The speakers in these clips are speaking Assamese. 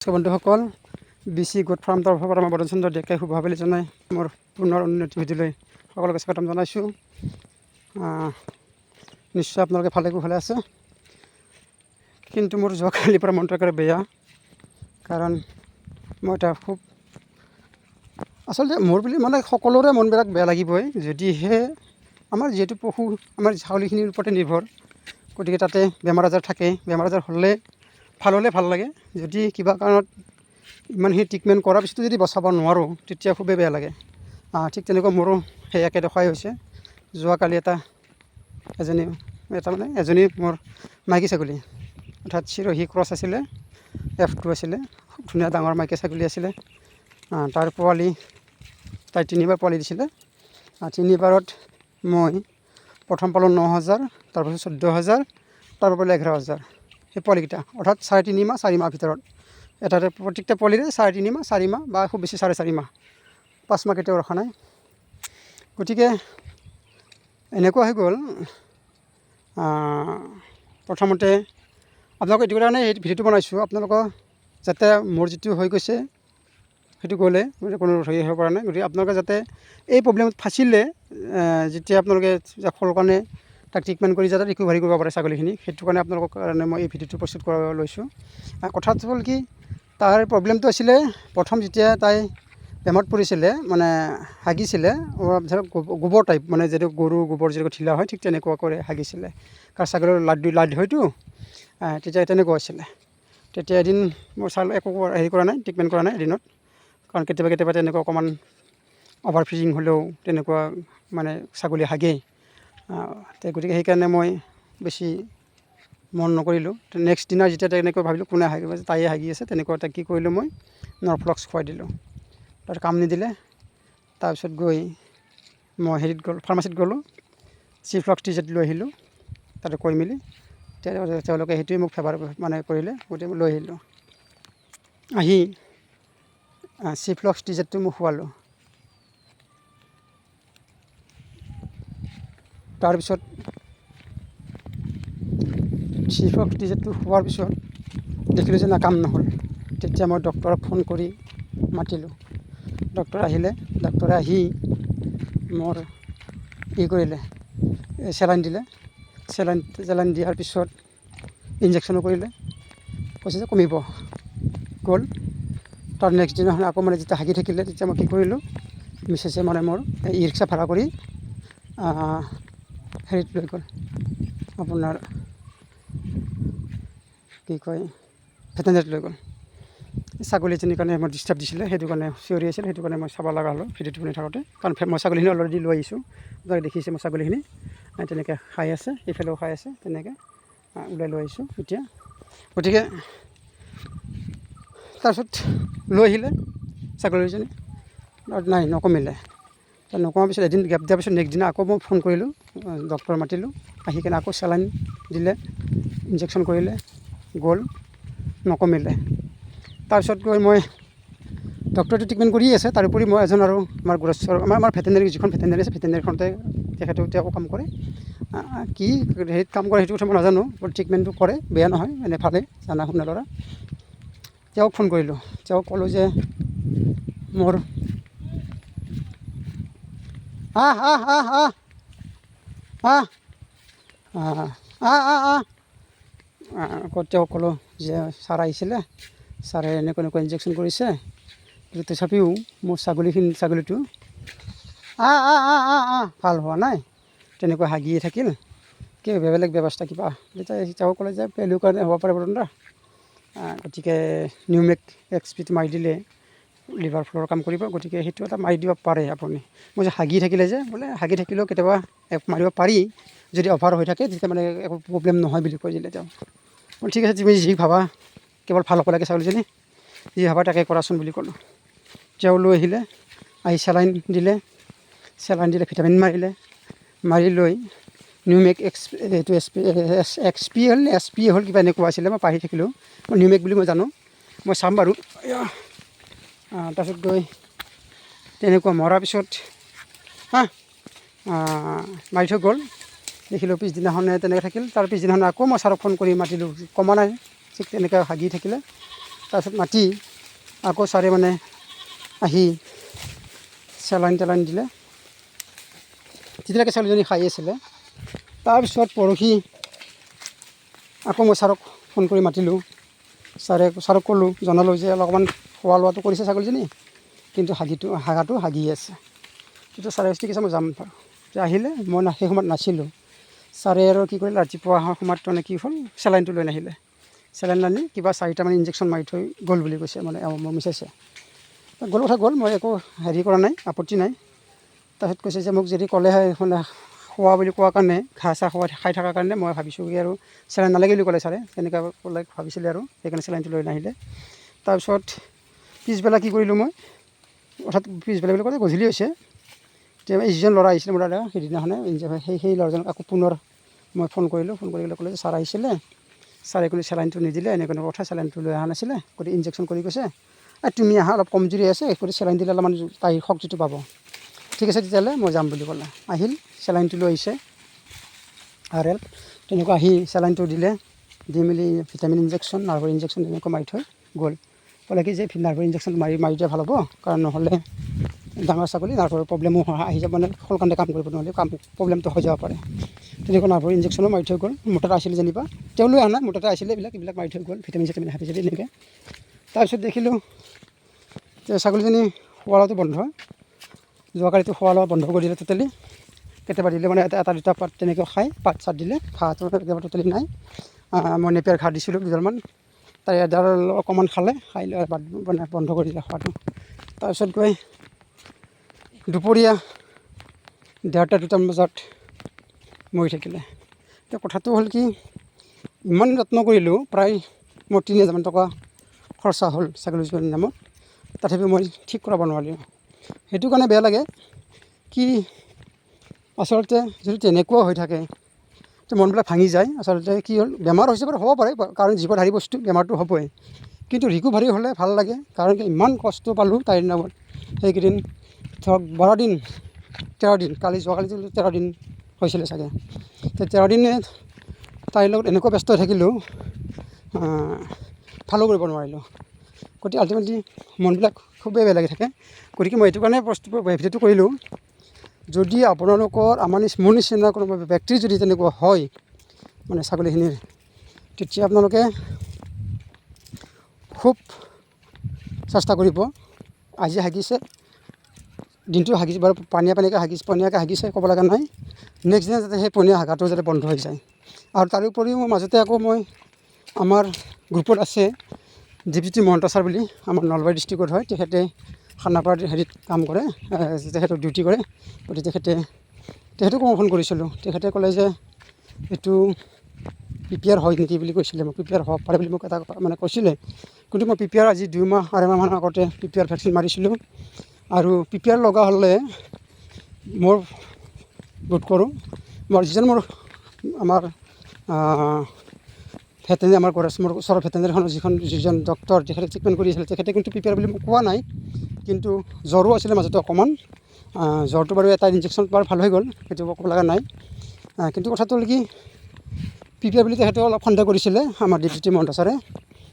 বন্ধুসকল, BC গোট ফাৰ্ম তৰফৰ পৰা মই বদন চন্দ্ৰ ডেকাই শুভ আবেলি জনাই মোৰ পুনৰ উন্নতি ভিডিঅ'লৈ সকলোকে স্বাগতম জনাইছোঁ। নিশ্চয় আপোনালোকে ভালে আছে, কিন্তু মোৰ যোৱাকালিৰ পৰা মনটো একেবাৰে বেয়া। কাৰণ মই এটা খুব আচলতে মোৰ বুলি মানে সকলোৰে মনবিলাক বেয়া লাগিবই, যদিহে আমাৰ যিহেতু পশু আমাৰ ছাগলীখিনিৰ ওপৰতে নিৰ্ভৰ। গতিকে তাতে বেমাৰ আজাৰ থাকে, বেমাৰ আজাৰ হ'লে ভাল লাগে। যদি কিবা কাৰণত ইমানখিনি ট্ৰিটমেণ্ট কৰাৰ পিছতো যদি বচাব নোৱাৰোঁ, তেতিয়া খুবেই বেয়া লাগে। ঠিক তেনেকুৱা মোৰো সেই একেডোখৰাই হৈছে। যোৱাকালি এজনী মোৰ মাইকী ছাগলী, অৰ্থাৎ চিৰহী ক্ৰছ আছিলে, F2 আছিলে, খুব ধুনীয়া ডাঙৰ মাইকী ছাগলী আছিলে। তাৰ পোৱালি তাই 3বাৰ পোৱালি দিছিলে। 3বাৰত মই প্ৰথম পালোঁ 9,000, তাৰপাছত 14,000, তাৰপৰা 11,000 সেই পোৱালিকেইটা, অৰ্থাৎ 3.5 মাহ 4 মাহ ভিতৰত এটাতে প্ৰত্যেকটা পোৱালিৰে 3.5 মাহ 4 মাহ বা খুব বেছি 4.5 মাহ, 5 মাহ কেতিয়াও ৰখা নাই। গতিকে এনেকুৱা হৈ গ'ল। প্ৰথমতে আপোনালোকক এইটো কাৰণে এই ভিডিঅ'টো বনাইছোঁ, আপোনালোকৰ যাতে মোৰ যিটো হৈ গৈছে সেইটো গ'লে কোনো হেৰি হ'ব পৰা নাই। গতিকে আপোনালোকে যাতে এই প্ৰব্লেমত ফাঁচিলে যেতিয়া আপোনালোকে ফলৰ কাৰণে তাক ট্ৰিটমেণ্ট কৰি যাতে ৰিকভাৰী কৰিব পাৰে ছাগলীখিনি, সেইটো কাৰণে আপোনালোকৰ কাৰণে মই এই ভিডিঅ'টো প্ৰস্তুত কৰা লৈছোঁ। কথাটো হ'ল কি, তাৰ প্ৰব্লেমটো আছিলে প্ৰথম যেতিয়া তাই বেমাৰত পৰিছিলে, মানে হাগিছিলে, ধৰক গোবৰ টাইপ, মানে যিটো গৰু গোবৰ যেনেকৈ ঢিলা হয় ঠিক তেনেকুৱা কৰি হাগিছিলে। কাৰণ ছাগলীৰ লাড হয়তো, তেতিয়া তেনেকুৱা হৈছিলে। তেতিয়া এদিন মই একো হেৰি কৰা নাই, ট্ৰিটমেণ্ট কৰা নাই এদিনত। কাৰণ কেতিয়াবা তেনেকুৱা অকণমান অভাৰ ফিজিং হ'লেও তেনেকুৱা মানে ছাগলী হাগেই। গতিকে সেইকাৰণে মই বেছি মন নকৰিলোঁ। নেক্সট দিনা যেতিয়া তেনেকৈ ভাবিলোঁ কোনে হাগিব, তাইয়ে হাগি আছে, তেনেকুৱা তাক কি কৰিলোঁ, মই নৰফ্লক্স খুৱাই দিলোঁ। তাত কাম নিদিলে। তাৰপিছত গৈ মই ফাৰ্মাচীত গ'লোঁ, চিফ্লক্স TZ লৈ আহিলোঁ। তাতে কৈ মেলি তেওঁলোকে সেইটোৱে মোক ফেভাৰ মানে কৰিলে, গতিকে লৈ আহিলোঁ। আহি চিফ্লক্স TZটো মই খোৱালোঁ। তাৰপিছত চিফ্লক্স TZটো খোৱাৰ পিছত দেখিলোঁ যে কাম নহ'ল। তেতিয়া মই ডক্টৰক ফোন কৰি মাতিলোঁ। ডক্টৰ আহিলে। ডক্টৰে আহি মোৰ কৰিলে, চেলাইন দিলে। চেলাইন দিয়াৰ পিছত ইনজেকশ্যনো কৰিলে, কৈছে যে কমিব। গ'ল। তাৰ নেক্সট দিনাখন আকৌ মানে যেতিয়া হাগি থাকিলে, তেতিয়া মই কি কৰিলোঁ, মিছেছে মানে মোৰ ই ৰিক্সা ভাড়া কৰি হেৰিত লৈ গ'ল, আপোনাৰ কি কয় ভেটেনেৰীত লৈ গ'ল। ছাগলীজনীৰ কাৰণে মই ডিষ্টাৰ্ব দিছিলে, সেইটো কাৰণে চিঞৰি আছিল, সেইটো কাৰণে মই চাব লগা হ'লোঁ ভিডিঅ'টো শুনি থাকোঁতে। কাৰণ মই ছাগলীখিনি অলৰেডি লৈ আহিছোঁ, আপোনালোকে দেখিছে মই ছাগলীখিনি তেনেকৈ খাই আছে, এইফালেও খাই আছে, তেনেকৈ ওলাই লৈ আহিছোঁ এতিয়া। গতিকে তাৰপিছত লৈ আহিলে ছাগলীজনী, নাই নকমিলে। নকমাৰ পিছত এদিন গেপ দিয়াৰ পিছত নেক্সট দিনা আকৌ মই ফোন কৰিলোঁ, ডক্টৰ মাতিলোঁ। আহি কিনে আকৌ চেলাইন দিলে, ইনজেকশ্যন কৰিলে, গ'ল, নকমিলে। তাৰপিছত গৈ মই ডক্টৰটো ট্ৰিটমেণ্ট কৰি আছে। তাৰোপৰি মই এজন আৰু আমাৰ আমাৰ ভেটেনেৰী যিখন ভেটেনেৰী আছে, ভেটেনেৰীখনতে তেওঁ কাম কৰে। কি হেৰিত কাম কৰে সেইটো কথা মই নাজানো, ট্ৰিটমেণ্টটো কৰে, বেয়া নহয়, এনে ভালেই, জানা শুনা ল'ৰা। তেওঁক ফোন কৰিলোঁ। তেওঁক ক'লোঁ যে মোৰ তেওঁক ক'লোঁ যে ছাৰ আহিছিলে, ছাৰে এনেকুৱা ইনজেকশ্যন কৰিছে, তথাপিও মোৰ ছাগলীটো ভাল হোৱা নাই, তেনেকুৱা হাগিয়ে থাকিল, বেলেগ ব্যৱস্থা কিবা। তেওঁ ক'লে যে পেলুৰ কাৰণে হ'ব পাৰে বৰুণ দা, গতিকে নিউমেক XPটো মাৰি দিলে লিভাৰ ফ্ল'ৰ কাম কৰিব, গতিকে সেইটো এটা মাৰি দিব পাৰে আপুনি। মই যে হাগি থাকিলে যে বোলে হাগি থাকিলেও কেতিয়াবা মাৰিব পাৰি, যদি অভাৰ হৈ থাকে তেতিয়া মানে একো প্ৰব্লেম নহয় বুলি কৈ দিলে তেওঁ। ঠিক আছে, তুমি যি ভাবা, কেৱল ভাল হ'ব লাগে ছাগলীজনী, যি ভাবা তাকে কৰাচোন বুলি ক'লোঁ। তেওঁ লৈ আহিলে, আহি চেলাইন দিলে, ভিটামিন মাৰি লৈ নিউমেক এইটো XP হ'ল নে SP হ'ল, কিবা এনেকুৱা আছিলে, মই পাহৰি থাকিলোঁ। মই নিউমেক বুলি মই জানো, মই চাম বাৰু। তাৰপিছত গৈ তেনেকুৱা মৰাৰ পিছত মাৰি থৈ গ'ল। দেখিলোঁ পিছদিনাখনে তেনেকৈ থাকিল। তাৰ পিছদিনাখন আকৌ মই ছাৰক ফোন কৰি মাতিলোঁ, কমা নাই, ঠিক তেনেকৈ হাগি থাকিলে। তাৰপিছত মাতি আকৌ ছাৰে মানে আহি চেলাইন তেলাইন দিলে। তেতিয়ালৈকে ছোৱালীজনী খাই আছিলে। তাৰপিছত পৰহি আকৌ মই ছাৰক ফোন কৰি মাতিলোঁ। ছাৰক ক'লোঁ, জনালোঁ যে অলপমান খোৱা লোৱাটো কৰিছে ছাগলীজনী, কিন্তু হাগাটো হাগি আছে। তেতিয়া ছাৰে ঠিক আছে মই যাম। আহিলে, মই সেই সময়ত নাছিলোঁ। ছাৰে আৰু কি কৰিলে, ৰাতিপুৱা অহাৰ সময়ত মানে কি হ'ল, চেলাইনটো লৈ নাহিলে। চেলাইন আনি কিবা 4টামান ইনজেকশ্যন মাৰি থৈ গ'ল বুলি কৈছে, মানে মোৰ মিছেছে। গ'ল কথা গ'ল, মই একো হেৰি কৰা নাই, আপত্তি নাই। তাৰপিছত কৈছে যে মোক যদি ক'লে হয় মানে খোৱা বুলি কোৱাৰ কাৰণে, ঘাঁহ চাহ খাই থকাৰ কাৰণে মই ভাবিছোঁ কি আৰু চেলাইন নালাগে বুলি ক'লে ছাৰে, তেনেকুৱা ক'লে ভাবিছিলে আৰু সেইকাৰণে চেলাইনটো লৈ নাহিলে। তাৰপিছত পিছবেলা কি কৰিলোঁ মই, অৰ্থাৎ পিছবেলা বুলি ক'লে গধূলি হৈছে। তেতিয়া যিজন ল'ৰা আহিছিলে মোৰ দাদা সেইদিনাখনে, সেই ল'ৰাজনক আকৌ পুনৰ মই ফোন কৰিলোঁ। ফোন কৰি ক'লে যে ছাৰ আহিছিলে, ছাৰে কোনো চেলাইনটো নিদিলে, এনেকুৱা কথা, চেলাইনটো লৈ অহা নাছিলে, গতিকে ইনজেকশ্যন কৰি গৈছে, তুমি আহা, অলপ কমজুৰি আছে, গতিকে চেলাইন দিলে অলপমান তাই শক্তিটো পাব। ঠিক আছে তেতিয়াহ'লে মই যাম বুলি ক'লে। আহিল, চেলাইনটো লৈ আহিছে RL, তেনেকুৱা আহি চেলাইনটো দিলে, দি মেলি ভিটামিন ইনজেকশ্যন, নাৰ্ভৰ ইনজেকশ্যন তেনেকুৱা মাৰি থৈ গ'ল। ক'লে কি যে নাৰ্ভৰ ইনজেকশ্যন মাৰি দিয়া ভাল হ'ব, কাৰণ নহ'লে ডাঙৰ ছাগলী নাৰ্ভৰ প্ৰব্লেমো আহি যাব, মানে সোনকালে কাম কৰিব নহ'লে প্ৰব্লেমটো হৈ যাব পাৰে। তেনেকুৱা নাৰ্ভৰ ইনজেকশ্যনো মাৰি থৈ গ'ল। মোৰ তাতে আছিলে যেনিবা, তেওঁ লৈ অহা নাই, মোৰ তাতে আছিলে এইবিলাক মাৰি থৈ গ'ল, ভিটামিন চিটামিন হাবি এনেকৈ। তাৰপিছত দেখিলোঁ যে ছাগলীজনী খোৱা লোৱাটো বন্ধ। যোৱাকালিতো খোৱা লোৱা বন্ধ কৰি দিলে টোটেলি। কেতিয়াবা দিলে মানে এটা দুটা পাত তেনেকৈ খায়, পাত চাত দিলে, ঘাঁহটো কেতিয়াবা টোটেলি নাই। মই নেপিয়াৰ ঘাঁহ দিছিলোঁ দুডালমান, তাই এডাল অকণমান খালে, খাই লৈ মানে বন্ধ কৰি দিলে খোৱাটো। তাৰপিছত গৈ দুপৰীয়া 1:30-2টামান বজাত মৰি থাকিলে। এতিয়া কথাটো হ'ল কি, ইমান যত্ন কৰিলোঁ, প্ৰায় মোৰ 30,000 টকা খৰচা হ'ল ছাগলীজনীৰ নামত, তথাপিও মই ঠিক কৰাব নোৱাৰিলোঁ। সেইটো কাৰণে বেয়া লাগে কি, আচলতে যদি তেনেকুৱা হৈ থাকে তো মনবিলাক ভাঙি যায়। আচলতে কি হ'ল, বেমাৰ হৈছে বাৰু, হ'ব পাৰে, কাৰণ জীৱধাৰী বস্তু, বেমাৰটো হ'বই, কিন্তু ৰিকভাৰী হ'লে ভাল লাগে। কাৰণ ইমান কষ্ট পালোঁ তাইৰ নামত, সেইকেইদিন ধৰক 12 দিন 13 দিন, যোৱাকালি 13 দিন হৈছিলে চাগে। তো 13 দিনে তাইৰ লগত এনেকুৱা ব্যস্ত হৈ থাকিলোঁ, ভালো কৰিব নোৱাৰিলোঁ। গতিকে আল্টিমেটলি মনবিলাক খুবেই বেয়া লাগি থাকে। গতিকে মই এইটো কাৰণে ভিডিঅ'টো কৰিলোঁ, যদি আপোনালোকৰ মোৰ নিচিনা কোনোবা ব্যক্তিৰ যদি তেনেকুৱা হয় মানে ছাগলীখিনিৰ, তেতিয়া আপোনালোকে খুব চেষ্টা কৰিব। আজি হাগিছে, দিনটো হাগিছে বাৰু, পনীয়াকৈ হাগিছে, ক'ব লগা নাই। নেক্সট দিনা যাতে সেই পনীয়া হাগাটো যাতে বন্ধ হৈ যায়। আৰু তাৰোপৰিও মই মাজতে আকৌ আমাৰ গ্ৰুপত আছে দীপজ্যোতি মহন্ত ছাৰ বুলি, আমাৰ নলবাৰী ডিষ্ট্ৰিক্টত হয়, তেখেতে খানাপাৰাৰ হেৰিত কাম কৰে, তেখেতৰ ডিউটি কৰে। গতিকে তেখেতকো মই ফোন কৰিছিলোঁ। তেখেতে ক'লে যে এইটো PPR হয় নেকি বুলি কৈছিলে মোক, PPR হ'ব পাৰে বুলি মোক এটা মানে কৈছিলে। কিন্তু মই PPR আজি 2 মাহ 2.5 মাহমান আগতে PPR ভেকচিন মাৰিছিলোঁ। আৰু PPR লগা হ'লে মোৰ বোধ কৰোঁ, যিজন আমাৰ ভেটেনেৰী, আমাৰ মোৰ ওচৰৰ ভেটেনেৰীখনৰ যিজন ডক্টৰ, তেখেতে ট্ৰিটমেণ্ট কৰি আছিলে, তেখেতে কিন্তু PPR বুলি মোক কোৱা নাই। কিন্তু জ্বৰো আছিলে মাজতে অকণমান, জ্বৰটো বাৰু এটা ইনজেকশ্যন বাৰু ভাল হৈ গ'ল, সেইটো ক'ব লগা নাই। কিন্তু কথাটো হ'ল কি, PPR বুলি তেখেতে অলপ সন্দেহ কৰিছিলে আমাৰ দীপজ্যোতি মহন্ত ছাৰে,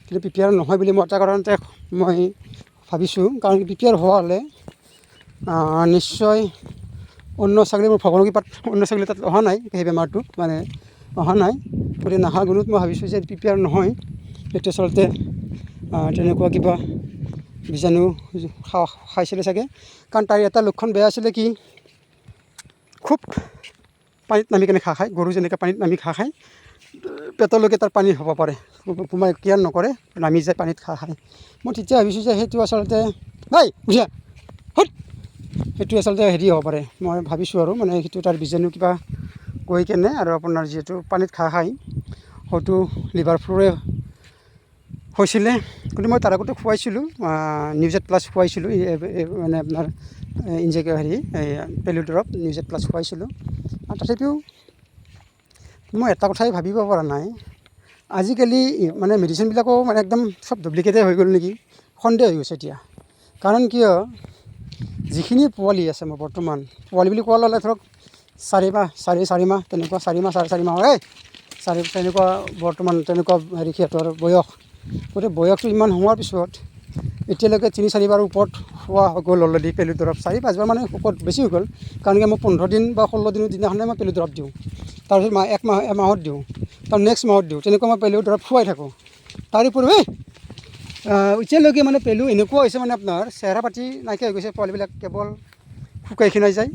কিন্তু PPR নহয় বুলি মই এটা কাৰণতে মই ভাবিছোঁ। কাৰণ PPR হোৱা হ'লে নিশ্চয় অন্য ছাগলী, মোৰ ভগৱানৰ কৃপাত অন্য ছাগলী তাত অহা নাই, সেই বেমাৰটো মানে অহা নাই। গতিকে নাহা গুণত মই ভাবিছোঁ যে PPR নহয়, সেইটো আচলতে তেনেকুৱা কিবা বীজাণু খাইছিলে চাগে। কাৰণ তাইৰ এটা লক্ষণ বেয়া আছিলে কি, খুব পানীত নামি কেনে ঘাঁহ খায়, গৰু যেনেকৈ পানীত নামি ঘাঁহ খায়, পেটলৈকে তাৰ পানী হ'ব পাৰে, কোনোবাই কেয়াৰ নকৰে, নামি যায় পানীত ঘাঁহ খায়। মই তেতিয়া ভাবিছোঁ যে সেইটো আচলতে সেইটো আচলতে হেৰি হ'ব পাৰে, মই ভাবিছোঁ আৰু মানে সেইটো তাৰ বীজাণু কিবা গৈ কেনে, আৰু আপোনাৰ যিহেতু পানীত ঘাঁহ খায়, হয়তো লিভাৰ ফ্ল'ৰে হৈছিলে। কিন্তু মই তাৰ আগতে খুৱাইছিলোঁ, নিউজেড প্লাছ খুৱাইছিলোঁ, মানে আপোনাৰ পেলু দৰৱ নিউজেড প্লাছ খুৱাইছিলোঁ। আৰু তথাপিও মই এটা কথাই ভাবিব পৰা নাই, আজিকালি মানে মেডিচিনবিলাকো মানে একদম চব ডুপ্লিকেটেই হৈ গ'ল নেকি, সন্দেহ হৈ গৈছে এতিয়া। কাৰণ কিয়, যিখিনি পোৱালি আছে মোৰ বৰ্তমান, পোৱালি বুলি কোৱা ল'লে ধৰক 4 মাহ 4.5 মাহ তেনেকুৱা, 4 মাহ 4.5 মাহ, তেনেকুৱা বৰ্তমান তেনেকুৱা হেৰি সিহঁতৰ বয়স। গতিকে বয়সটো ইমান হোৱাৰ পিছত এতিয়ালৈকে 3-4বাৰ ওপৰত খোৱা হৈ গ'ল অলৰেডি পেলু দৰৱ 4-5বাৰ মানে ওপৰত বেছি হৈ গ'ল কাৰণ কি মই 15 দিন বা 16 দিনৰ দিনাখনে মই পেলু দৰৱ দিওঁ তাৰপিছত এমাহত দিওঁ তাৰ নেক্সট মাহত দিওঁ তেনেকুৱা মই পেলু দৰৱ খুৱাই থাকোঁ তাৰোপৰি এতিয়ালৈকে মানে পেলু এনেকুৱা হৈছে মানে আপোনাৰ চেহেৰা পাতি নাইকিয়া হৈ গৈছে পোৱালিবিলাক কেৱল শুকাই খিনাই যায়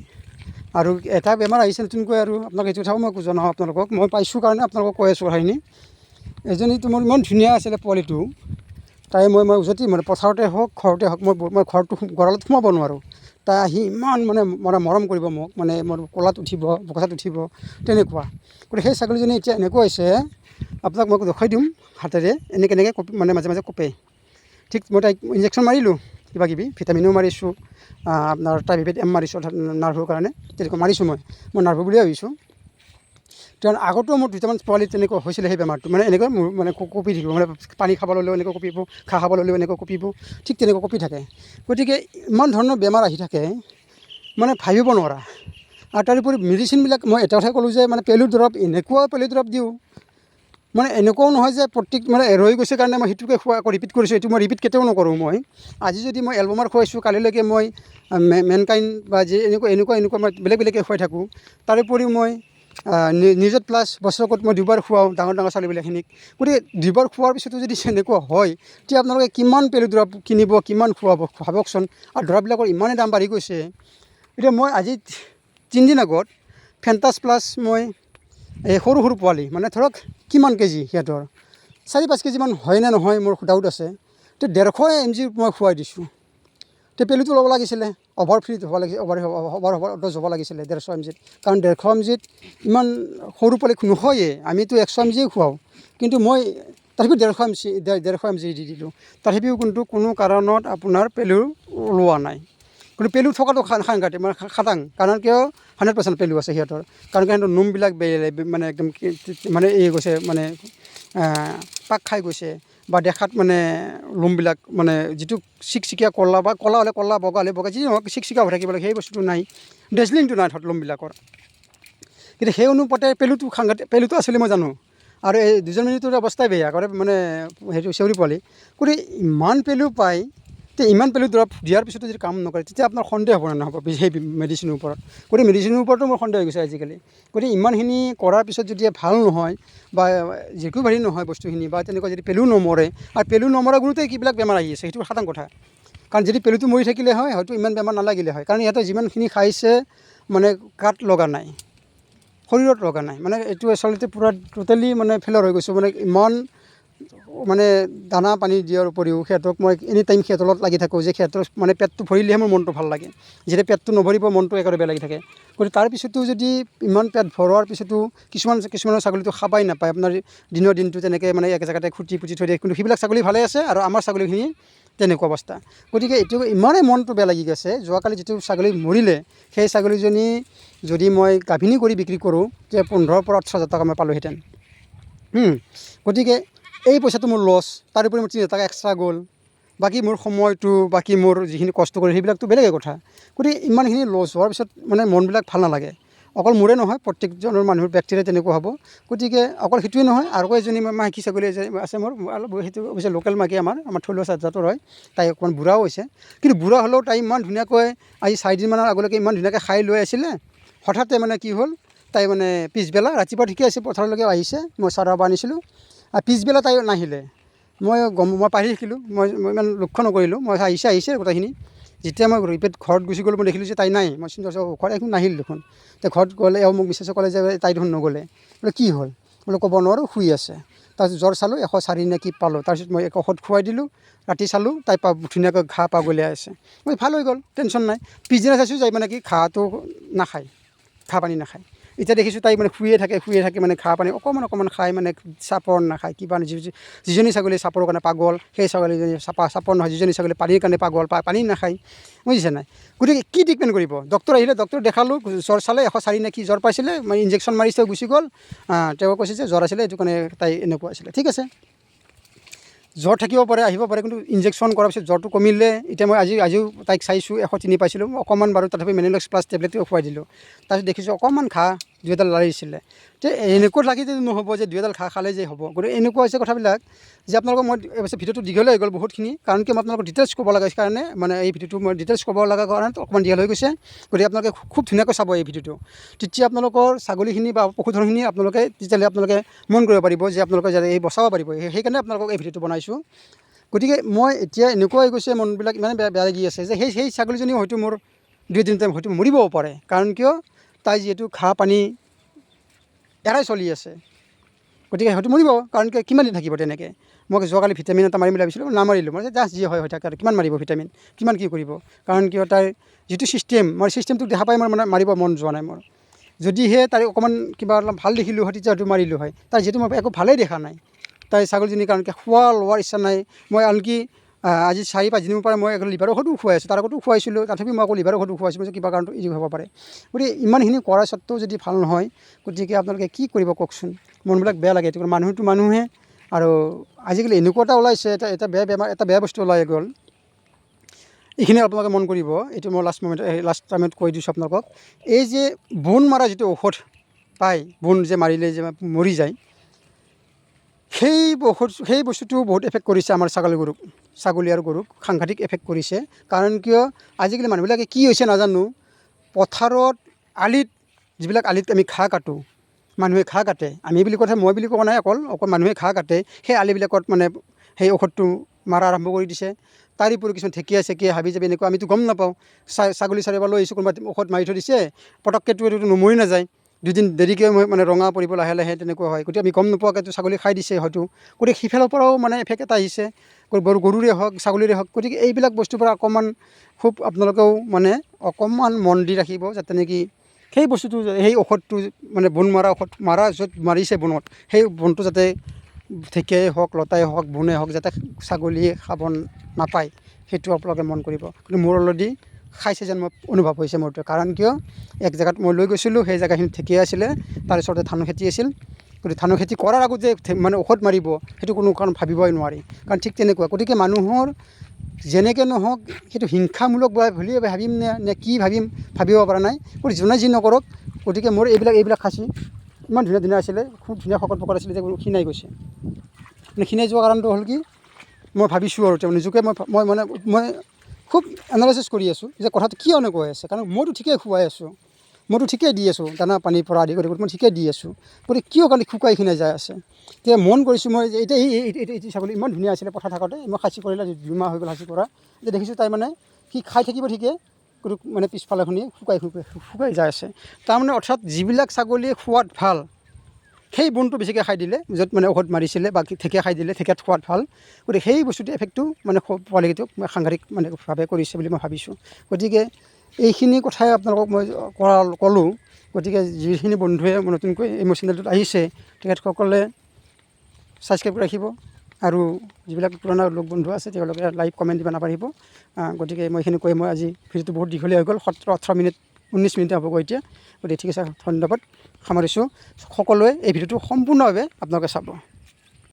আৰু এটা বেমাৰ আহিছে নতুনকৈ আৰু আপোনাক এইটো কথাও মই জনাওঁ আপোনালোকক মই পাইছোঁ কাৰণে আপোনালোকক কৈ আছোঁ কথাখিনি এজনীটো মোৰ ইমান ধুনীয়া আছিলে পোৱালিটো তাই মই উজতি মানে পথাৰতে হওক ঘৰতে হওক মই ঘৰটো গঁৰালত সোমাব নোৱাৰোঁ তাই আহি ইমান মানে মৰম কৰিব মোক মানে মোৰ কোলাত উঠিব বগচাত উঠিব তেনেকুৱা গতিকে সেই ছাগলীজনী এতিয়া এনেকুৱা হৈছে আপোনাক মই দেখুৱাই দিম হাতেৰে এনেকৈ মানে মাজে মাজে কপে ঠিক মই তাইক ইনজেকশ্যন মাৰিলোঁ কিবাকিবি ভিটামিনো মাৰিছোঁ আপোনাৰ টাইফয়েড মাৰিছোঁ অৰ্থাৎ নাৰ্ভৰ কাৰণে তেনেকুৱা মাৰিছোঁ মই নাৰ্ভ বুলিয়ে ভাবিছোঁ কাৰণ আগতেও মোৰ 2টামান পোৱালি তেনেকুৱা হৈছিলে সেই বেমাৰটো মানে এনেকৈ মোৰ মানে কঁপি থাকিব মানে পানী খাব ল'লেও এনেকৈ কঁপিব ঘাঁহ খাব ল'লেও এনেকৈ কঁপিব ঠিক তেনেকৈ কঁপি থাকে গতিকে ইমান ধৰণৰ বেমাৰ আহি থাকে মানে ভাবিব নোৱাৰা আৰু তাৰোপৰি মেডিচিনবিলাক মই এটা কথাই ক'লোঁ যে মানে পেলু দৰৱ এনেকুৱা পেলু দৰৱ দিওঁ মানে এনেকুৱাও নহয় যে প্ৰত্যেক মানে ৰৈ গৈছে কাৰণে মই সেইটোকে আকৌ ৰিপিট কৰিছোঁ এইটো মই ৰিপিট কেতিয়াও নকৰোঁ মই আজি যদি মই এলবামাৰ খুৱাইছোঁ কালিলৈকে মই মেনকাইন বা যে এনেকুৱা মই বেলেগ বেলেগকৈ খুৱাই থাকোঁ তাৰোপৰি মই নিউজত প্লাছ বছৰেকত মই 2বাৰ খুৱাওঁ ডাঙৰ ছাগলীবিলাকখিনিক গতিকে 2বাৰ খোৱাৰ পিছতো যদি এনেকুৱা হয় তেতিয়া আপোনালোকে কিমান পেলু দৰৱ কিনিব কিমান খুৱাব ভাবকচোন আৰু দৰৱবিলাকৰ ইমানেই দাম বাঢ়ি গৈছে এতিয়া মই আজি 3 দিন আগত ফেণ্টাছ প্লাছ মই এই সৰু পোৱালি মানে ধৰক কিমান কেজি সিহঁতৰ 4-5 কেজিমান হয় নে নহয় মোৰ ডাউট আছে তো 150 mg মই খুৱাই দিছোঁ তো পেলুটো ল'ব লাগিছিলে অভাৰ ফ্ৰীত হ'ব লাগিছিল অভাৰ ড'জ হ'ব লাগিছিলে 150 mg কাৰণ 150 mg ইমান সৰু পোৱালি নহয়েই আমিতো 100 mg খুৱাওঁ কিন্তু মই তথাপিও 150 mg দি দিলোঁ তথাপিও কিন্তু কোনো কাৰণত আপোনাৰ পেলু ওলোৱা নাই কিন্তু পেলু থকাটো সাংঘাতিক মানে খাটাং কাৰণ কিয় 100% পেলু আছে সিহঁতৰ কাৰণ সিহঁতৰ নোমবিলাক মানে একদম মানে গৈছে মানে পাক খাই গৈছে বা দেখাত মানে লোমবিলাক মানে যিটো চিকচিকীয়া ক'লা বা ক'লা হ'লে ক'লা বগা হ'লে বগা যি নহওক চিকচিকীয়া হৈ থাকিব লাগে সেই বস্তুটো নাই ডেজলিংটো নাই ধৰক লোমবিলাকৰ কিন্তু সেই অনুপাতে পেলুটো আছিলে মই জানো আৰু এই 2জন মিনিটৰ অৱস্থাই বেয়া কৰে মানে সেইটো চেউৰী পোৱালি গতিকে ইমান পেলু পায় তে ইমান পেলু দৰৱ দিয়াৰ পিছতো যদি কাম নকৰে তেতিয়া আপোনাৰ সন্দেহ হ'ব নে নহ'ব সেই মেডিচিনৰ ওপৰত গতিকে মেডিচিনৰ ওপৰতো মোৰ সন্দেহ হৈ গৈছে আজিকালি গতিকে ইমানখিনি কৰাৰ পিছত যদি ভাল নহয় বা যিকো হেৰি নহয় বস্তুখিনি বা তেনেকুৱা যদি পেলু নমৰে আৰু পেলু নমৰা গুণতে কিবিলাক বেমাৰ আহি আছে সেইটো সাধাৰণ কথা কাৰণ যদি পেলুটো মৰি থাকিলে হয় হয়তো ইমান বেমাৰ নালাগিলে হয় কাৰণ ইহঁতে যিমানখিনি খাইছে মানে গাত লগা নাই শৰীৰত লগা নাই মানে এইটো আচলতে পূৰা টোটেলি মানে ফেইলিয়ৰ হৈ গৈছোঁ মানে ইমান মানে দানা পানী দিয়াৰ উপৰিও সিহঁতক মই এনি টাইম সিহঁতৰ লগত লাগি থাকোঁ যে সিহঁতৰ মানে পেটটো ভৰিলেহে মোৰ মনটো ভাল লাগে যেতিয়া পেটটো নভৰিব মনটো একেবাৰে বেয়া লাগি থাকে গতিকে তাৰপিছতো যদি ইমান পেট ভৰোৱাৰ পিছতো কিছুমানৰ ছাগলীটো খাবাই নাপায় আপোনাৰ দিনটো তেনেকৈ মানে এক জেগাতে খুটি পুতি থৈ দিয়ে কিন্তু সেইবিলাক ছাগলী ভালে আছে আৰু আমাৰ ছাগলীখিনি তেনেকুৱা অৱস্থা গতিকে এইটো ইমানেই মনটো বেয়া লাগি গৈছে যোৱাকালি যিটো ছাগলী মৰিলে সেই ছাগলীজনী যদি মই গাভিনী কৰি বিক্ৰী কৰোঁ তেতিয়া 15,000 পৰা 18,000 টকা মই পালোঁহেঁতেন গতিকে এই পইচাটো মোৰ লছ তাৰোপৰি মোৰ 3,000 টকা এক্সট্ৰা গ'ল বাকী মোৰ সময়টো বাকী মোৰ যিখিনি কষ্ট কৰি সেইবিলাকতো বেলেগেই কথা গতিকে ইমানখিনি লছ হোৱাৰ পিছত মানে মনবিলাক ভাল নালাগে অকল মোৰে নহয় প্ৰত্যেকজনৰ মানুহৰ ব্যক্তিৰে তেনেকুৱা হ'ব গতিকে অকল সেইটোৱে নহয় আৰু এজনী মাইকী ছাগলী আছে মোৰ অলপ সেইটো অৱশ্যে লোকেল মাইকী আমাৰ থলুৱা জাতৰ হয় তাই অকণমান বুঢ়াও হৈছে কিন্তু বুঢ়া হ'লেও তাই ইমান ধুনীয়াকৈ আজি 4 দিনমানৰ আগলৈকে ইমান ধুনীয়াকৈ খাই লৈ আছিলে হঠাতে মানে কি হ'ল তাই মানে পিছবেলা ৰাতিপুৱা ঠিকে আছে পথাৰলৈকে আহিছে মই চাহ তাহ আনিছিলোঁ আৰু পিছবেলা তাই নাহিলে মই পাহৰি থাকিলোঁ মই ইমান লক্ষ্য নকৰিলোঁ মই আহিছে গোটেইখিনি যেতিয়া মই ঘৰত গুচি গ'লোঁ মই দেখিলোঁ যে তাই নাই মই চিন্তা কৰিছোঁ ঘৰত একো নাহিল দেখোন এতিয়া ঘৰত গ'লে মোক মিছেছে ক'লে যে তাই দেখোন নগ'লে বোলে কি হ'ল বোলে ক'ব নোৱাৰোঁ শুই আছে তাৰপিছত জ্বৰ চালোঁ 104 নে কি পালোঁ তাৰপিছত মই এক ঔষধ খুৱাই দিলোঁ ৰাতি চালোঁ তাই ধুনীয়াকৈ ঘাঁহ পাগলীয়াই আছে মই ভাল হৈ গ'ল টেনশ্যন নাই পিছদিনা চাইছোঁ যাই মানে কি ঘাঁহটো নাখায় ঘাঁহ পানী নাখায় এতিয়া দেখিছোঁ তাই মানে শুয়ে থাকে মানে ঘাঁহ পানী অকণমান খাই মানে চাপৰ নাখায় কিবা যিজনী ছাগলী চাপৰৰ কাৰণে পাগল সেই ছাগলীজনী চাপৰ নহয় যিজনী ছাগলী পানীৰ কাৰণে পাগল পানী নাখায় বুজিছে নাই গতিকে কি ট্ৰিটমেণ্ট কৰিব ডক্টৰ আহিলে ডক্টৰ দেখালোঁ জ্বৰ চালে 104 নে কি জ্বৰ পাইছিলে মানে ইনজেকশ্যন মাৰিছে গুচি গ'ল তেওঁ কৈছে যে জ্বৰ আছিলে এইটো কাৰণে তাই এনেকুৱা আছিলে ঠিক আছে জ্বৰ থাকিব পাৰে আহিব পাৰে কিন্তু ইনজেকশ্যন কৰাৰ পিছত জ্বৰটো কমিলে এতিয়া মই আজিও তাইক চাইছোঁ 103 পাইছিলোঁ অকণমান বাৰু তথাপি মেনিলক্স প্লাছ টেবলেটটো খুৱাই দিলোঁ তাৰপিছত দেখিছোঁ অকণমান ঘাঁহ দুই এডাল লাগিছিলে। তে এনেকুৱা লাগি যে নহ'ব যে দুই এডাল খালে যে হ'ব, গতিকে এনেকুৱা হৈছে কথাবিলাক যে আপোনালোকক মই অৱশ্যে ভিডিঅ'টো দীঘলে হৈ গ'ল বহুতখিনি, কাৰণ কি মই আপোনালোকক ডিটেইলছ ক'ব লগা কাৰণে মানে এই ভিডিঅ'টো মই ডিটেইলছ ক'ব লগা কাৰণে অকণমান দীঘল হৈ গৈছে। গতিকে আপোনালোকে খুব ধুনীয়াকৈ চাব এই ভিডিঅ'টো, তেতিয়া আপোনালোকৰ ছাগলীখিনি বা পশুধনখিনি তেতিয়াহ'লে আপোনালোকে মন কৰিব পাৰিব যে আপোনালোকে যাতে এই বচাব পাৰিব, সেইকাৰণে আপোনালোকক এই ভিডিঅ'টো বনাইছোঁ। গতিকে মই এতিয়া এনেকুৱা হৈ গৈছে, মনবিলাক ইমান বেয়া লাগি আছে যে সেই ছাগলীজনী হয়তো মোৰ 2-3 টাইম হয়তো মৰিবও পাৰে, কাৰণ কিয় তাই যিহেতু ঘাঁহ পানী এৰাই চলি আছে, গতিকে হয়তো মৰিব, কাৰণ কিমান দিন থাকিব তেনেকৈ। মই যোৱাকালি ভিটামিন এটা মাৰিম বুলি ভাবিছিলোঁ, নামাৰিলোঁ। মই জাষ্ট যি হয় হৈ থাকে আৰু কিমান মাৰিব ভিটামিন, কিমান কি কৰিব, কাৰণ কিয় তাইৰ যিটো ছিষ্টেম, মই ছিষ্টেমটো দেখা পাই মোৰ মানে মাৰিব মন যোৱা নাই মোৰ। যদিহে তাই অকণমান কিবা অলপ ভাল দেখিলোঁ হয় তেতিয়া হয়তো মাৰিলোঁ হয়। তাই যিহেতু মই একো ভালেই দেখা নাই তাই ছাগলীজনীৰ, কাৰণ খোৱা লোৱাৰ ইচ্ছা নাই। মই আনকি আজি 4-5 দিনৰ পৰা মই লিভাৰৰ ঔষধো খুৱাই আছোঁ, তাৰ আগতো খুৱাইছিলোঁ, তথাপি মই আকৌ লিভাৰৰ ঔষধো খুৱাইছোঁ যে কিবা কাৰণত ইজি হ'ব পাৰে। গতিকে ইমানখিনি কৰা স্বত্বেও যদি ভাল নহয়, গতিকে আপোনালোকে কি কৰিব কওকচোন। মনবিলাক বেয়া লাগে। এইটো মানুহটো মানুহে, আৰু আজিকালি এনেকুৱা এটা ওলাইছে, এটা বেয়া বেমাৰ, এটা বেয়া বস্তু ওলাই গ'ল। এইখিনি আপোনালোকে মন কৰিব। এইটো মই লাষ্ট টাইমত কৈ দিছোঁ আপোনালোকক। এই যে বোন মৰা যিটো ঔষধ পায়, বোন যে মাৰিলে যে মৰি যায়, সেই বস্তুটো বহুত এফেক্ট কৰিছে আমাৰ ছাগলী আৰু গৰুক সাংঘাতিক এফেক্ট কৰিছে। কাৰণ কিয় আজিকালি মানুহবিলাকে কি হৈছে নাজানো, পথাৰত যিবিলাক আলিত আমি ঘাঁহ কাটোঁ, মানুহে ঘাঁহ কাটে, আমি বুলি কথা মই বুলি কোৱা নাই, অকল মানুহে ঘাঁহ কাটে, সেই আলিবিলাকত মানে সেই ঔষধটো মাৰা আৰম্ভ কৰি দিছে। তাৰোপৰি কিছুমান ঢেকীয়া চেকীয়া হাবি যাবি এনেকুৱা আমিতো গম নাপাওঁ। ছাগলী চাৰিব লৈ আহিছোঁ, কোনোবা ঔষধ মাৰি থৈ দিছে, পটককৈতো এইটো নমৰি নাযায়, 2 দিন দেৰিকৈ মানে ৰঙা পৰিব লাহে লাহে, তেনেকুৱা হয়। গতিকে আমি গম নোপোৱাকৈতো ছাগলী খাই দিছে হয়তো, গতিকে সিফালৰ পৰাও মানে এফেক্ট এটা আহিছে, গৰুৰে হওক ছাগলীৰে হওক। গতিকে এইবিলাক বস্তুৰ পৰা অকণমান খুব আপোনালোকেও মানে অকণমান মন দি ৰাখিব, যাতে নেকি সেই বস্তুটো, সেই ঔষধটো মানে বোন মৰা ঔষধ য'ত মাৰিছে বোনত, সেই বোনটো যাতে ঢেকীয়াই হওক, লতাই হওক, বোনে হওক, যাতে ছাগলীয়ে খাব নাপায়, সেইটো আপোনালোকে মন কৰিব। কিন্তু মোৰ অলৰেডি খাইছে যেন মই অনুভৱ হৈছে মোৰটো। কাৰণ কিয় এক জেগাত মই লৈ গৈছিলোঁ, সেই জেগাখিনিত ঢেকীয়া আছিলে, তাৰ ওচৰতে ধানৰ খেতি আছিল। গতিকে ধানৰ খেতি কৰাৰ আগত যে মানে ঔষধ মাৰিব, সেইটো কোনো কাৰণ ভাবিবই নোৱাৰি। কাৰণ ঠিক তেনেকুৱা। গতিকে মানুহৰ যেনেকৈ নহওক সেইটো হিংসামূলক বুলিয়ে ভাবিম নে কি ভাবিব পৰা নাই। গতিকে যোনে যি নকৰক, গতিকে মোৰ এইবিলাক খাচী ইমান ধুনীয়া ধুনীয়া আছিলে, খুব ধুনীয়া শকত পকত আছিলে, যে ক্ষীণাই গৈছে। মানে ক্ষীণাই যোৱাৰ কাৰণটো হ'ল কি, মই ভাবিছোঁ আৰু তেওঁ নিজকে মই খুব এনালাইচিছ কৰি আছোঁ যে কথাটো কিয় এনেকুৱা হৈ আছে। কাৰণ মইতো ঠিকেই খুৱাই আছোঁ, মইতো ঠিকেই দি আছোঁ, দানা পানীৰ পৰা আদি কৰি মই ঠিকেই দি আছোঁ, গতিকে কিয় কাৰণে শুকাই খিনাই যাই আছে। তেতিয়া মন কৰিছোঁ মই যে এতিয়া এইটো ছাগলী ইমান ধুনীয়া আছিলে পথাৰ থাকোঁতে, মই খাচী কৰিলে 2 মাহ হৈ গ'ল খাচী কৰা, এতিয়া দেখিছোঁ তাই মানে সি খাই থাকিব ঠিকে, কিন্তু মানে পিছফালে শুনি শুকাই যাই আছে। তাৰমানে অৰ্থাৎ যিবিলাক ছাগলীয়ে খোৱাত ভাল, সেই বোনটো বেছিকৈ খাই দিলে, য'ত মানে ঔষধ মাৰিছিলে বা ঢেকীয়া খাই দিলে, ঢেকীয়াত খোৱাত ভাল, গতিকে সেই বস্তুটো এফেক্টটো মানে পোৱালিটোক সাংঘাতিক মানে ভাৱে কৰিছে বুলি মই ভাবিছোঁ। গতিকে এইখিনি কথাই আপোনালোকক মই ক'লোঁ। গতিকে যিখিনি বন্ধুৱে নতুনকৈ এই মোৰ চেনেলটোত আহিছে, তেখেতসকলে ছাবস্ক্ৰাইব কৰি ৰাখিব, আৰু যিবিলাক পুৰণা বন্ধু আছে তেওঁলোকে লাইক কমেণ্ট দিব নাপাহৰিব। গতিকে মই এইখিনি কৈ মই আজি ভিডিঅ'টো বহুত দীঘলীয়া হৈ গ'ল, 17-18 মিনিট 19 মিনিটে হ'বগৈ এতিয়া। গতিকে ঠিক আছে, ধন্যবাদ, সামৰিছোঁ। সকলোৱে এই ভিডিঅ'টো সম্পূৰ্ণভাৱে আপোনালোকে চাব।